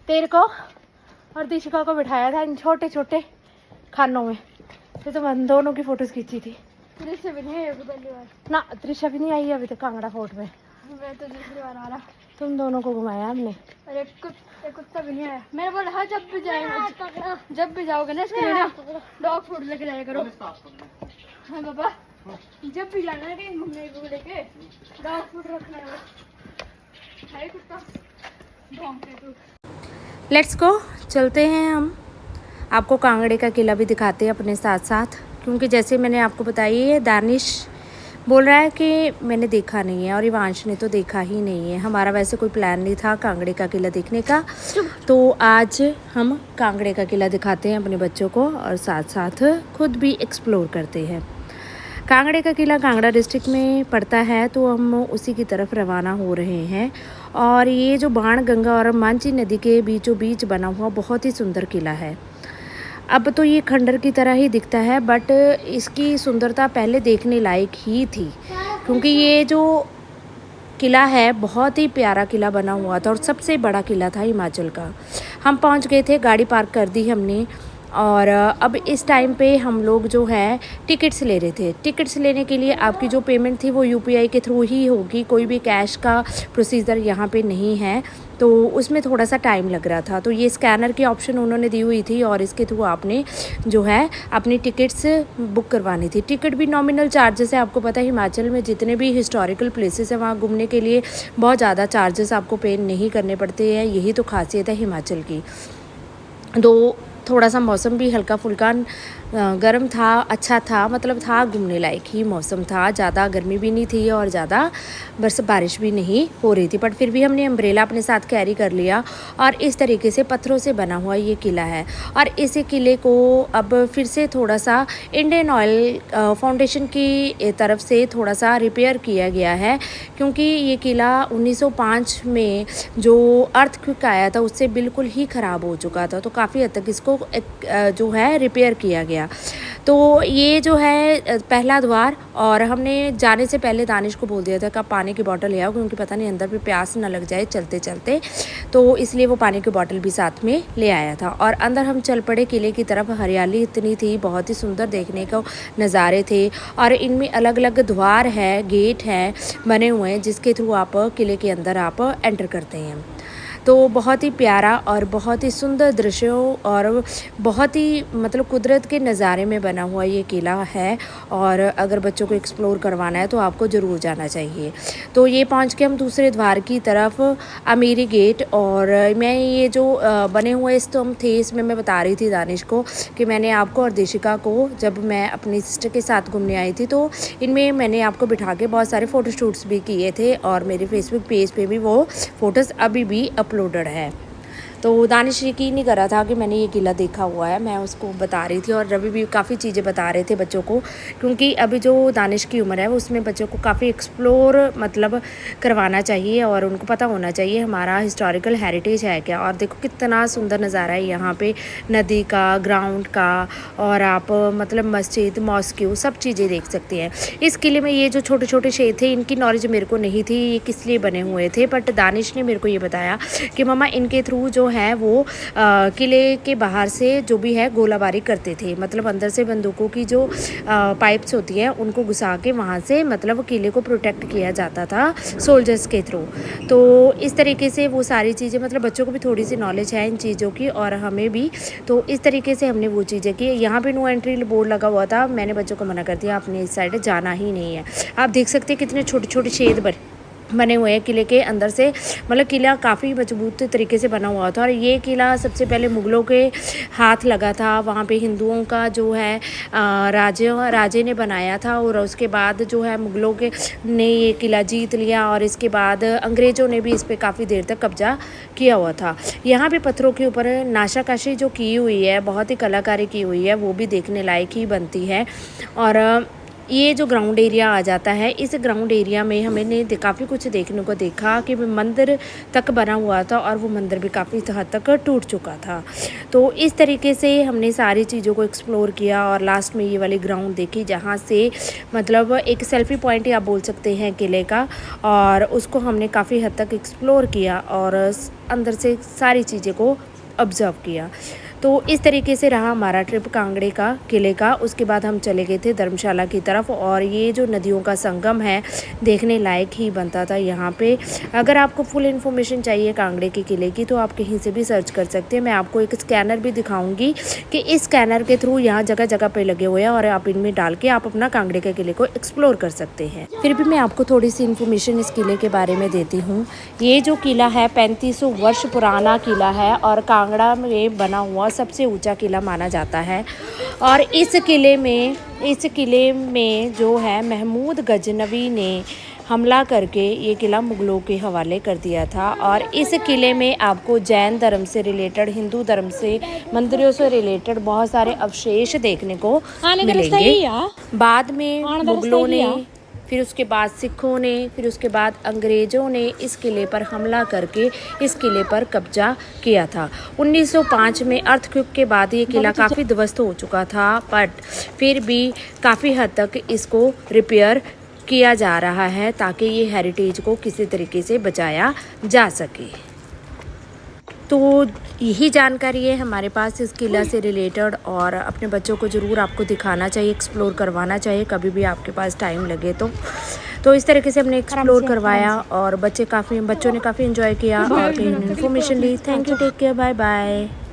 तेरे को और दिशिका को बिठाया था इन छोटे छोटे खानों में, फिर तो हम दोनों की फोटोज खींची थी। त्रिशा भी नहीं आई अभी पहली बार ना, त्रिशा भी नहीं आई अभी तक कांगड़ा फोर्ट में। मैं तो दूसरी बार आ रहा। तुम दोनों को घुमाया हमने। और एक कुत्ता भी नहीं आया। मैंने बोला हाँ जब भी जाएंगे, जब भी जाओगे ना इसके लिए ना डॉग फूड लेके जाया करो। हाँ बाबा, जब भी जाना है कहीं घूमने को लेके डॉग फूड रखना है कुत्ता भौंकते तू। लेट्स गो, चलते हैं हम। आपको कांगड़े का किला भी दिखाते हैं अपने साथ साथ, क्योंकि जैसे मैंने आपको बताई है, दानिश बोल रहा है कि मैंने देखा नहीं है और इवांश ने तो देखा ही नहीं है। हमारा वैसे कोई प्लान नहीं था कांगड़े का किला देखने का, तो आज हम कांगड़े का किला दिखाते हैं अपने बच्चों को और साथ साथ खुद भी एक्सप्लोर करते हैं। कांगड़े का किला कांगड़ा डिस्ट्रिक्ट में पड़ता है, तो हम उसी की तरफ रवाना हो रहे हैं। और ये जो बाण गंगा और मांझी नदी के बीचों बीच बना हुआ बहुत ही सुंदर किला है। अब तो ये खंडर की तरह ही दिखता है, बट इसकी सुंदरता पहले देखने लायक ही थी, क्योंकि ये जो किला है बहुत ही प्यारा किला बना हुआ था और सबसे बड़ा किला था हिमाचल का। हम पहुंच गए थे, गाड़ी पार्क कर दी हमने, और अब इस टाइम पे हम लोग जो है टिकट्स ले रहे थे। टिकट्स लेने के लिए आपकी जो पेमेंट थी वो यूपीआई के थ्रू ही होगी, कोई भी कैश का प्रोसीजर यहाँ पे नहीं है, तो उसमें थोड़ा सा टाइम लग रहा था। तो ये स्कैनर की ऑप्शन उन्होंने दी हुई थी और इसके थ्रू आपने जो है अपनी टिकट्स बुक करवानी थी। टिकट भी नॉमिनल चार्जेस है। आपको पता है हिमाचल में जितने भी हिस्टोरिकल प्लेसेस हैं वहाँ घूमने के लिए बहुत ज़्यादा चार्जेस आपको पे नहीं करने पड़ते हैं। यही तो खासियत है हिमाचल की। तो थोड़ा सा मौसम भी हल्का फुल्का गर्म था, अच्छा था, मतलब था घूमने लायक ही मौसम था। ज़्यादा गर्मी भी नहीं थी और ज़्यादा बारिश भी नहीं हो रही थी, बट फिर भी हमने अम्ब्रेला अपने साथ कैरी कर लिया। और इस तरीके से पत्थरों से बना हुआ ये किला है। और इस किले को अब फिर से थोड़ा सा इंडियन ऑयल फाउंडेशन की तरफ से थोड़ा सा रिपेयर किया गया है, क्योंकि ये किला 1905 में जो अर्थक्वेक आया था उससे बिल्कुल ही ख़राब हो चुका था, तो काफ़ी हद तक इसको जो है रिपेयर किया गया। तो ये जो है पहला द्वार, और हमने जाने से पहले दानिश को बोल दिया था कि आप पानी की बोतल ले आओ, क्योंकि पता नहीं अंदर भी प्यास ना लग जाए चलते चलते, तो इसलिए वो पानी की बोतल भी साथ में ले आया था। और अंदर हम चल पड़े किले की तरफ। हरियाली इतनी थी, बहुत ही सुंदर देखने को नज़ारे थे, और इनमें अलग अलग द्वार है, गेट हैं बने हुए हैं, जिसके थ्रू आप किले के अंदर आप एंटर करते हैं। तो बहुत ही प्यारा और बहुत ही सुंदर दृश्यों और बहुत ही मतलब कुदरत के नज़ारे में बना हुआ ये किला है, और अगर बच्चों को एक्सप्लोर करवाना है तो आपको ज़रूर जाना चाहिए। तो ये पहुंच के हम दूसरे द्वार की तरफ, अमीरी गेट, और मैं ये जो बने हुए स्तंभ थे इसमें मैं बता रही थी दानिश को कि मैंने आपको और दिशिका को, जब मैं अपनी सिस्टर के साथ घूमने आई थी, तो इनमें मैंने आपको बिठा के बहुत सारे फ़ोटोशूट्स भी किए थे, और मेरे फेसबुक पेज पे भी वो फ़ोटोज़ अभी भी अपलोडेड है। तो दानिश यकीन नहीं कर रहा था कि मैंने ये किला देखा हुआ है। मैं उसको बता रही थी, और रवि भी काफ़ी चीज़ें बता रहे थे बच्चों को, क्योंकि अभी जो दानिश की उम्र है उसमें बच्चों को काफ़ी एक्सप्लोर मतलब करवाना चाहिए, और उनको पता होना चाहिए हमारा हिस्टोरिकल हेरिटेज है क्या। और देखो कितना सुंदर नज़ारा है यहाँ पे, नदी का, ग्राउंड का, और आप मतलब मस्जिद, मॉस्क्यू सब चीज़ें देख सकते हैं। इस किले में ये जो छोटे छोटे शेर थे, इनकी नॉलेज मेरे को नहीं थी ये किस लिए बने हुए थे, बट दानिश ने मेरे को ये बताया कि मम्मा इनके थ्रू जो है वो किले के बाहर से जो भी है गोलाबारी करते थे, मतलब अंदर से बंदूकों की जो पाइप्स होती हैं उनको घुसा के वहाँ से मतलब किले को प्रोटेक्ट किया जाता था सोल्जर्स के थ्रू। तो इस तरीके से वो सारी चीज़ें, मतलब बच्चों को भी थोड़ी सी नॉलेज है इन चीज़ों की और हमें भी, तो इस तरीके से हमने वो चीज़ें की। यहाँ पे नो एंट्री बोर्ड लगा हुआ था, मैंने बच्चों को मना कर दिया, आपने इस साइड जाना ही नहीं है। आप देख सकते हैं कितने छोटे छोटे छेद बने हुए हैं किले के अंदर से, मतलब किला काफ़ी मजबूत तरीके से बना हुआ था। और ये किला सबसे पहले मुग़लों के हाथ लगा था, वहाँ पे हिंदुओं का जो है राजे ने बनाया था, और उसके बाद जो है मुग़लों के ने ये किला जीत लिया, और इसके बाद अंग्रेज़ों ने भी इस पर काफ़ी देर तक कब्जा किया हुआ था। यहाँ पे पत्थरों के ऊपर नाशाकाशी जो की हुई है, बहुत ही कलाकारी की हुई है, वो भी देखने लायक ही बनती है। और ये जो ग्राउंड एरिया आ जाता है, इस ग्राउंड एरिया में हमने काफ़ी कुछ देखने को देखा कि मंदिर तक बना हुआ था और वो मंदिर भी काफ़ी हद तक टूट चुका था। तो इस तरीके से हमने सारी चीज़ों को एक्सप्लोर किया और लास्ट में ये वाली ग्राउंड देखी जहाँ से मतलब एक सेल्फ़ी पॉइंट ही आप बोल सकते हैं किले का, और उसको हमने काफ़ी हद तक एक्सप्लोर किया और अंदर से सारी चीज़ें को ऑब्ज़र्व किया। तो इस तरीके से रहा हमारा ट्रिप कांगड़े का किले का। उसके बाद हम चले गए थे धर्मशाला की तरफ, और ये जो नदियों का संगम है देखने लायक ही बनता था यहाँ पे। अगर आपको फुल इन्फॉर्मेशन चाहिए कांगड़े के किले की तो आप कहीं से भी सर्च कर सकते हैं। मैं आपको एक स्कैनर भी दिखाऊंगी कि इस स्कैनर के थ्रू यहाँ जगह जगह पे लगे हुए हैं और आप इनमें डाल के आप अपना कांगड़े के किले को एक्सप्लोर कर सकते हैं। फिर भी मैं आपको थोड़ी सी इन्फॉर्मेशन इस किले के बारे में देती हूँ। ये जो किला है 3500 वर्ष पुराना किला है और कांगड़ा में बना हुआ सबसे ऊंचा किला माना जाता है। और इस किले में जो है महमूद गजनवी ने हमला करके ये किला मुग़लों के हवाले कर दिया था। और इस किले में आपको जैन धर्म से रिलेटेड, हिंदू धर्म से, मंदिरों से रिलेटेड बहुत सारे अवशेष देखने को मिलेंगे। बाद में मुग़लों ने, फिर उसके बाद सिखों ने, फिर उसके बाद अंग्रेज़ों ने इस किले पर हमला करके इस किले पर कब्जा किया था। 1905 में अर्थक्वेक के बाद ये किला काफ़ी ध्वस्त हो चुका था, बट फिर भी काफ़ी हद तक इसको रिपेयर किया जा रहा है ताकि ये हेरिटेज को किसी तरीके से बचाया जा सके। तो यही जानकारी है हमारे पास इस किला से रिलेटेड, और अपने बच्चों को ज़रूर आपको दिखाना चाहिए, एक्सप्लोर करवाना चाहिए कभी भी आपके पास टाइम लगे तो इस तरीके से हमने एक्सप्लोर करवाया और बच्चों ने काफ़ी एंजॉय किया और इन्फॉर्मेशन ली। Thank you, take care, bye bye.